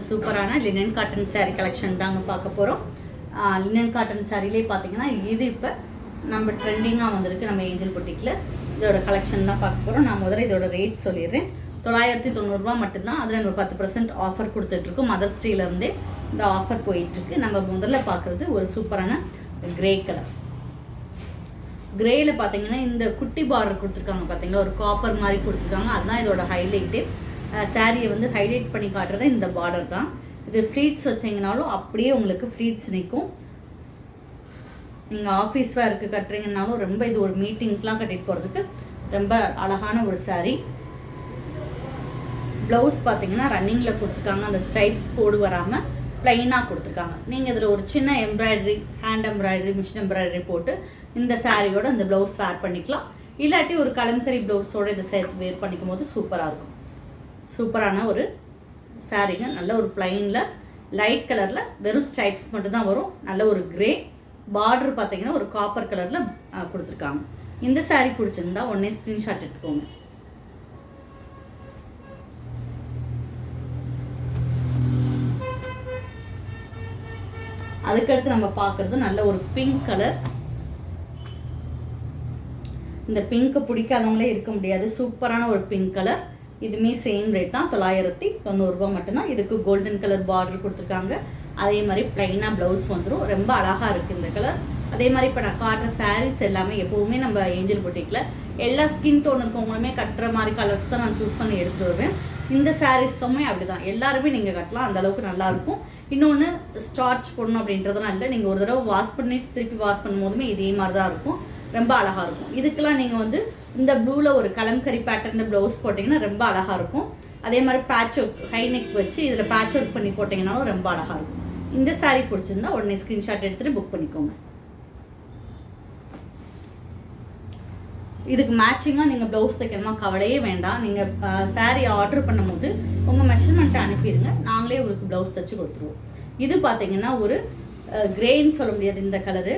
சூப்பரான linen cotton saree collection தாங்க பார்க்க போகிறோம். லினன் காட்டன் சாரிலே பார்த்தீங்கன்னா இது இப்போ நம்ம ட்ரெண்டிங்காக வந்திருக்கு நம்ம ஏஞ்சல் பொட்டிக்கில். இதோட கலெக்ஷன் தான் பார்க்க போகிறோம். நான் முதல்ல இதோட ரேட் சொல்லிடுறேன். 990 மட்டும்தான். அதில் நம்ம 10% ஆஃபர் கொடுத்துட்ருக்கோம். மதர்ஸ் டேலேருந்தே இந்த ஆஃபர் போயிட்டுருக்கு. நம்ம முதல்ல பார்க்குறது ஒரு சூப்பரான கிரே கலர். கிரேயில் பார்த்தீங்கன்னா இந்த குட்டி பார்டர் கொடுத்துருக்காங்க. பார்த்தீங்கன்னா ஒரு காப்பர் மாதிரி கொடுத்துருக்காங்க. அதுதான் இதோட ஹைலைட்டு. சாரியை வந்து ஹைலைட் பண்ணி காட்டுறது இந்த பார்டர் தான். இது ஃப்ளீட்ஸ் வச்சிங்கனாலும் அப்படியே உங்களுக்கு ஃப்ளீட்ஸ் நிற்கும். நீங்கள் ஆஃபீஸ் வேருக்கு கட்டுறீங்கனாலும் ரொம்ப இது ஒரு மீட்டிங்ஸ்லாம் கட்டிட்டு போகிறதுக்கு ரொம்ப அழகான ஒரு சாரீ. ப்ளவுஸ் பார்த்தீங்கன்னா ரன்னிங்கில் கொடுத்துருக்காங்க. அந்த ஸ்ட்ரைப்ஸ் கோடு வராமல் ப்ளைனாக கொடுத்துருக்காங்க. நீங்கள் இதில் ஒரு சின்ன embroidery, hand embroidery, machine embroidery போட்டு இந்த சாரியோட இந்த ப்ளவுஸ் வேர் பண்ணிக்கலாம். இல்லாட்டி ஒரு கலம்கரி ப்ளவுஸோடு இதை சேர்த்து வேர் பண்ணிக்கும் போது சூப்பராக இருக்கும். சூப்பரான ஒரு சாரீங்க. நல்ல ஒரு ப்ளைனில் லைட் கலரில் வெறும் ஸ்ட்ரைப்ஸ் மட்டும்தான் வரும். நல்ல ஒரு கிரே பார்டர் பார்த்தீங்கன்னா ஒரு காப்பர் கலரில் கொடுத்துருக்காங்க. இந்த சாரீ பிடிச்சிருந்தா உடனே ஸ்க்ரீன்ஷாட் எடுத்துக்கோங்க. அதுக்கடுத்து நம்ம பார்க்குறது நல்ல ஒரு பிங்க் கலர். இந்த பிங்க்கு பிடிக்காதவங்களே இருக்க முடியாது. சூப்பரான ஒரு பிங்க் கலர். இதுவுமே சேம் ரேட் தான். 990 மட்டும்தான். இதுக்கு கோல்டன் கலர் பார்டர் கொடுத்துருக்காங்க. அதே மாதிரி ப்ளைனாக ப்ளவுஸ் வந்துடும். ரொம்ப அழகாக இருக்குது இந்த கலர். அதே மாதிரி இப்போ நான் காட்டுற சாரீஸ் எல்லாமே எப்போவுமே நம்ம ஏஞ்சல் பொட்டிக்கில் எல்லா ஸ்கின் டோன் இருக்கவங்களுமே கட்டுற மாதிரி கலர்ஸ் தான் நான் சூஸ் பண்ணி எடுத்துகிட்டு வருவேன். இந்த சாரீஸுமே அப்படி தான். எல்லாருமே நீங்கள் கட்டலாம். அந்தளவுக்கு நல்லாயிருக்கும். இன்னொன்று ஸ்டார்ச் போடணும் அப்படின்றதுலாம் இல்லை. நீங்கள் ஒரு தடவை வாஷ் பண்ணிட்டு திருப்பி வாஷ் பண்ணும் போதுமே இதே மாதிரி தான் இருக்கும். ரொம்ப அழகாக இருக்கும். இதுக்கெல்லாம் நீங்கள் வந்து இந்த ப்ளூவில் ஒரு கலம்கரி பேட்டர்னில் ப்ளவுஸ் போட்டிங்கன்னா ரொம்ப அழகாக இருக்கும். அதே மாதிரி பேட்ச் ஒர்க் ஹை நெக் வச்சு இதில் பேட்ச் ஒர்க் பண்ணி போட்டிங்கனாலும் ரொம்ப அழகாக இருக்கும். இந்த சாரீ பிடிச்சிருந்தா உடனே ஸ்க்ரீன்ஷாட் எடுத்துகிட்டு புக் பண்ணிக்கோங்க. இதுக்கு மேட்சிங்காக நீங்கள் ப்ளவுஸ் தைக்கணுமா கவலையே வேண்டாம். நீங்கள் சாரீ ஆர்டர் பண்ணும்போது உங்கள் மெஷர்மெண்ட்டை அனுப்பிடுங்க. நாங்களே உங்களுக்கு ப்ளவுஸ் தைச்சி கொடுத்துருவோம். இது பார்த்தீங்கன்னா ஒரு கிரேன்னு சொல்ல முடியாது. இந்த கலரு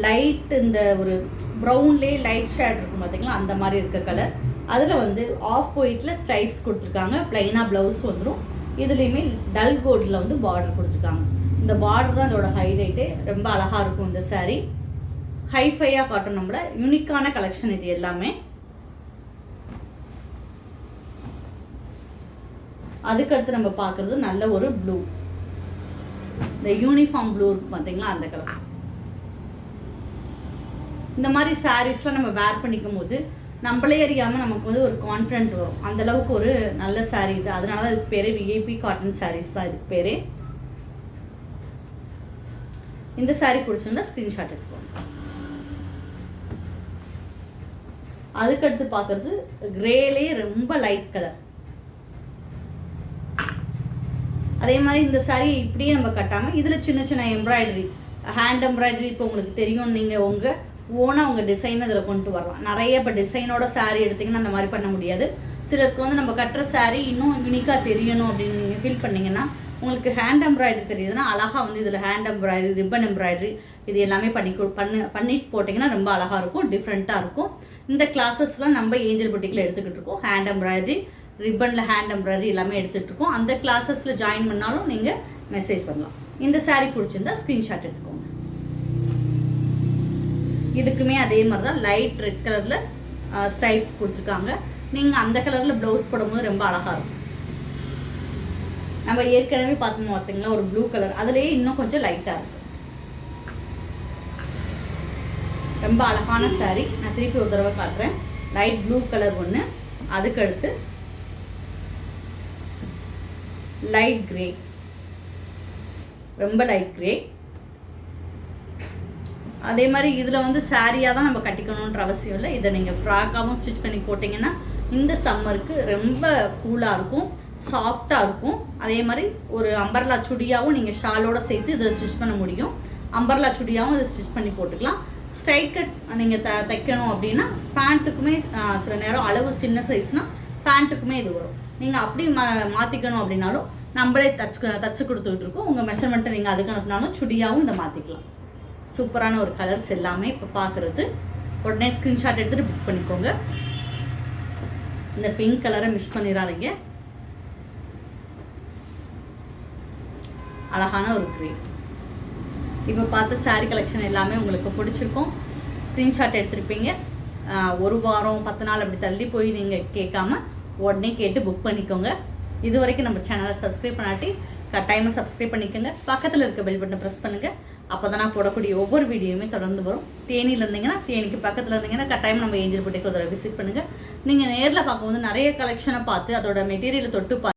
லைட், இந்த ஒரு ப்ரௌன்லேயே லைட் ஷேட் இருக்கும் பார்த்தீங்களா, அந்த மாதிரி இருக்க கலர். அதில் வந்து ஆஃப் ஒயிட்டில் ஸ்ட்ரைப்ஸ் கொடுத்துருக்காங்க. ப்ளைனாக ப்ளவுஸ் வந்துடும். இதுலேயுமே டல் கோல்டில் வந்து பார்டர் கொடுத்துருக்காங்க. இந்த பார்டர் தான் இதோட ஹைலைட்டு. ரொம்ப அழகாக இருக்கும் இந்த சாரீ. ஹைஃபையாக காட்டும். நம்மளோட யூனிக்கான கலெக்ஷன் இது எல்லாமே. அதுக்கடுத்து நம்ம பார்க்குறது நல்ல ஒரு ப்ளூ. இந்த யூனிஃபார்ம் ப்ளூ இருக்கும் பார்த்தீங்களா, அந்த கலர். இந்த மாதிரி சாரீஸ்லாம் நம்ம வேர் பண்ணிக்கும் போது நம்மளே அறியாமல் நமக்கு வந்து ஒரு கான்ஃபிடென்ட் வரும். அந்தளவுக்கு ஒரு நல்ல சாரீ இது. அதனால தான் இதுக்கு பேர் விஐபி காட்டன் சாரீஸ் தான் இதுக்கு பேர். இந்த சாரீ பிடிச்சிருந்தா ஸ்க்ரீன்ஷாட் எடுத்துக்கோங்க. அதுக்கடுத்து பார்க்குறது கிரேலே ரொம்ப லைட் கலர். அதே மாதிரி இந்த சாரீ இப்படியே நம்ம கட்டாமல் இதில் சின்ன சின்ன எம்ப்ராய்டரி, ஹேண்ட் எம்ப்ராய்டரி இப்போ உங்களுக்கு தெரியும். நீங்கள் உங்கள் ஓனாக உங்கள் டிசைன் அதில் கொண்டு வரலாம். நிறைய இப்போ டிசைனோட சாரீ எடுத்திங்கன்னா அந்த மாதிரி பண்ண முடியாது. சிலருக்கு வந்து நம்ம கட்டுற சாரீ இன்னும் யூனிக்காக தெரியணும் அப்படின்னு நீங்கள் ஃபீல் பண்ணிங்கன்னா உங்களுக்கு ஹேண்ட் எம்ப்ராய்டரி தெரியுதுன்னா அழகாக வந்து இதில் ஹேண்ட் எம்ப்ராய்டரி, ரிப்பன் எம்ப்ராய்டரி இது எல்லாமே பண்ணிட்டு போட்டிங்கன்னா ரொம்ப அழகாக இருக்கும். டிஃப்ரெண்ட்டாக இருக்கும். இந்த கிளாஸஸ்லாம் நம்ம ஏஞ்சல் பொட்டிக்கில் எடுத்துக்கிட்டு இருக்கோம். ஹேண்ட் எம்ப்ராய்டரி, ரிப்பனில் ஹேண்ட் எம்ப்ராய்டரி எல்லாமே எடுத்துகிட்டு இருக்கோம். அந்த கிளாஸஸில் ஜாயின் பண்ணாலும் நீங்கள் மெசேஜ் பண்ணலாம். இந்த சாரீ பிடிச்சிருந்தா ஸ்க்ரீன்ஷாட் எடுத்துக்கோங்க. இதுக்குமே அதே மாதிரி தான் லைட் ரெட் கலரில் ஸ்ட்ரைப்ஸ் கொடுத்துருக்காங்க. நீங்கள் அந்த கலரில் ப்ளவுஸ் போடும்போது ரொம்ப அழகாக இருக்கும். நம்ம ஏற்கனவே பார்த்தோம் பார்த்தீங்களா ஒரு ப்ளூ கலர், அதுலேயே இன்னும் கொஞ்சம் லைட்டாக இருக்கும். ரொம்ப அழகான சாரீ. நான் திருப்பி ஒரு தடவை காட்டுறேன். லைட் ப்ளூ கலர் ஒன்று, அதுக்கடுத்து லைட் கிரே, ரொம்ப லைட் கிரே. அதே மாதிரி இதில் வந்து சாரியாக தான் நம்ம கட்டிக்கணுன்ற அவசியம் இல்லை. இதை நீங்கள் ஃப்ராக்காகவும் ஸ்டிச் பண்ணி போட்டிங்கன்னா இந்த சம்மருக்கு ரொம்ப கூலாக இருக்கும், சாஃப்டாக இருக்கும். அதே மாதிரி ஒரு அம்பர்லா சுடியாகவும் நீங்கள் ஷாலோடு சேர்த்து இதை ஸ்டிச் பண்ண முடியும். அம்பர்லா சுடியாகவும் இதை ஸ்டிச் பண்ணி போட்டுக்கலாம். ஸ்ட்ரைட் கட் நீங்கள் தைக்கணும் அப்படின்னா பேண்ட்டுக்குமே சில நேரம் அளவு சின்ன சைஸ்னால் பேண்ட்டுக்குமே இது வரும். நீங்கள் அப்படி மாற்றிக்கணும் அப்படின்னாலும் நம்மளே தச்சு கொடுத்துக்கிட்டு இருக்கோம். உங்கள் மெஷர்மெண்ட்டை நீங்கள் அதுக்கு அனுப்பினாலும் சுடியாகவும் இதை மாற்றிக்கலாம். சூப்பரான ஒரு கலர்ஸ் எல்லாமே இப்போ பார்க்குறது. உடனே ஸ்க்ரீன்ஷாட் எடுத்துகிட்டு புக் பண்ணிக்கோங்க. இந்த பிங்க் கலரை மிஸ் பண்ணிடாதீங்க. அழகான ஒரு க்ரே. இப்போ பார்த்த saree கலெக்ஷன் எல்லாமே உங்களுக்கு பிடிச்சிருக்கும். ஸ்க்ரீன்ஷாட் எடுத்திருப்பீங்க. ஒரு வாரம் 10 நாள் அப்படி தள்ளி போய் நீங்கள் கேட்காம உடனே கேட்டு புக் பண்ணிக்கோங்க. இது வரைக்கும் நம்ம சேனலை சப்ஸ்கிரைப் பண்ணாட்டி கட்டாயமாக சப்ஸ்கிரைப் பண்ணிக்கோங்க. பக்கத்தில் இருக்க பெல் பட்டனை ப்ரெஸ் பண்ணுங்கள். அப்போ தான் நான் போடக்கூடிய ஒவ்வொரு வீடியோவுமே தொடர்ந்து வரும். தேனியில் இருந்தீங்கன்னா தேனிக்கு பக்கத்தில் இருந்தீங்கன்னா கட்டாயமாக நம்ம ஏஞ்சல் புட்டிக்கு ஒரு விசிட் பண்ணுங்கள். நீங்கள் நேரில் பார்க்கும்போது நிறைய கலெக்ஷனை பார்த்து அதோட மெட்டீரியலை தொட்டு